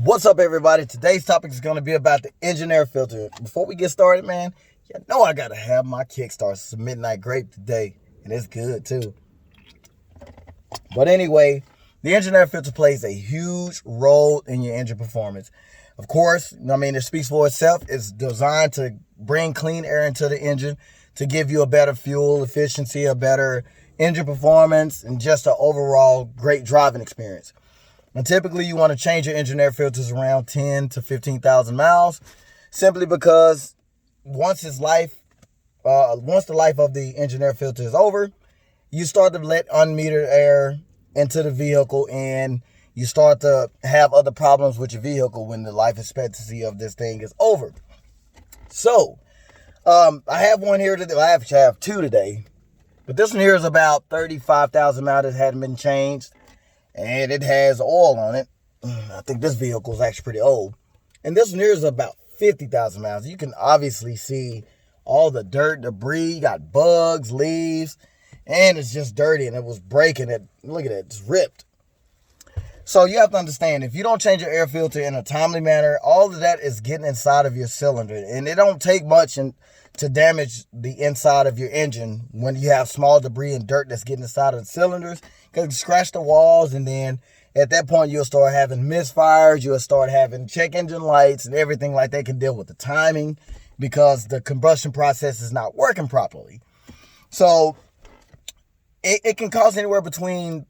What's up, everybody? Today's topic is going to be about the engine air filter. Before we get started, man, you know I got to have my Kickstart. It's a Midnight Grape today, and it's good too. But anyway, the engine air filter plays a huge role in your engine performance. Of course, it speaks for itself. It's designed to bring clean air into the engine to give you a better fuel efficiency, a better engine performance, and just an overall great driving experience. And typically, you want to change your engine air filters around 10 to 15,000 miles, simply because once the life of the engine air filter is over, you start to let unmetered air into the vehicle, and you start to have other problems with your vehicle when the life expectancy of this thing is over. So, I have one here today. I actually have two today, but this one here is about 35,000 miles that hadn't been changed. And it has oil on it. I think this vehicle is actually pretty old. And this one here is about 50,000 miles. You can obviously see all the dirt, debris. You got bugs, leaves. And it's just dirty. And it was breaking it. Look at it. It's ripped. So you have to understand, if you don't change your air filter in a timely manner, all of that is getting inside of your cylinder. And it don't take much to damage the inside of your engine when you have small debris and dirt that's getting inside of the cylinders. Because you scratch the walls, and then at that point you'll start having misfires. You'll start having check engine lights and everything like that. Can deal with the timing because the combustion process is not working properly. So it can cost anywhere between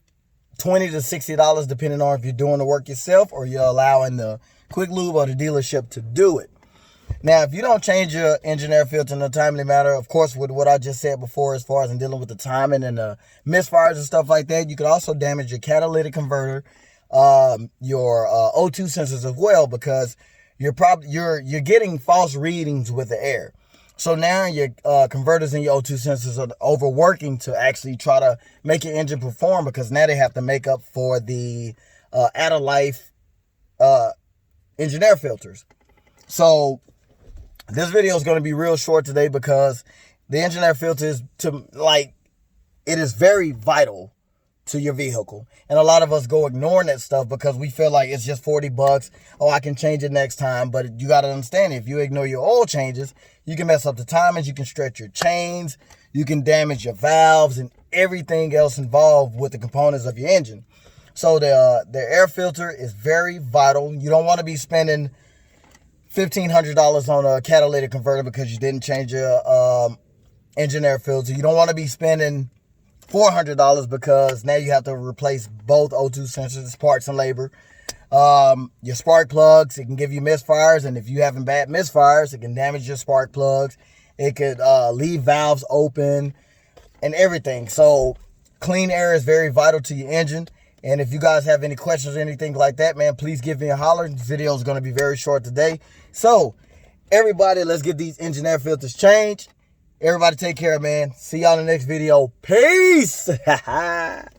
$20 to $60 depending on if you're doing the work yourself or you're allowing the quick lube or the dealership to do it. Now, if you don't change your engine air filter in a timely manner, of course, with what I just said before, as far as in dealing with the timing and the misfires and stuff like that, you could also damage your catalytic converter, your O2 sensors as well, because you're getting false readings with the air. So now your converters and your O2 sensors are overworking to actually try to make your engine perform, because now they have to make up for the out-of-life engine air filters. So this video is going to be real short today because the engine air filter is it is very vital to your vehicle. And a lot of us go ignoring that stuff because we feel like it's just $40. Oh, I can change it next time. But you got to understand, if you ignore your oil changes, you can mess up the timings, you can stretch your chains, you can damage your valves and everything else involved with the components of your engine. So the air filter is very vital. You don't want to be spending $1,500 on a catalytic converter because you didn't change your engine air filter. You don't want to be spending $400 because now you have to replace both O2 sensors, parts and labor. Your spark plugs, it can give you misfires, and if you having bad misfires, it can damage your spark plugs. It could leave valves open and everything. So clean air is very vital to your engine. And if you guys have any questions or anything like that, man, please give me a holler. This video is going to be very short today. So, everybody, let's get these engine air filters changed. Everybody take care, man. See y'all in the next video. Peace. Yeah.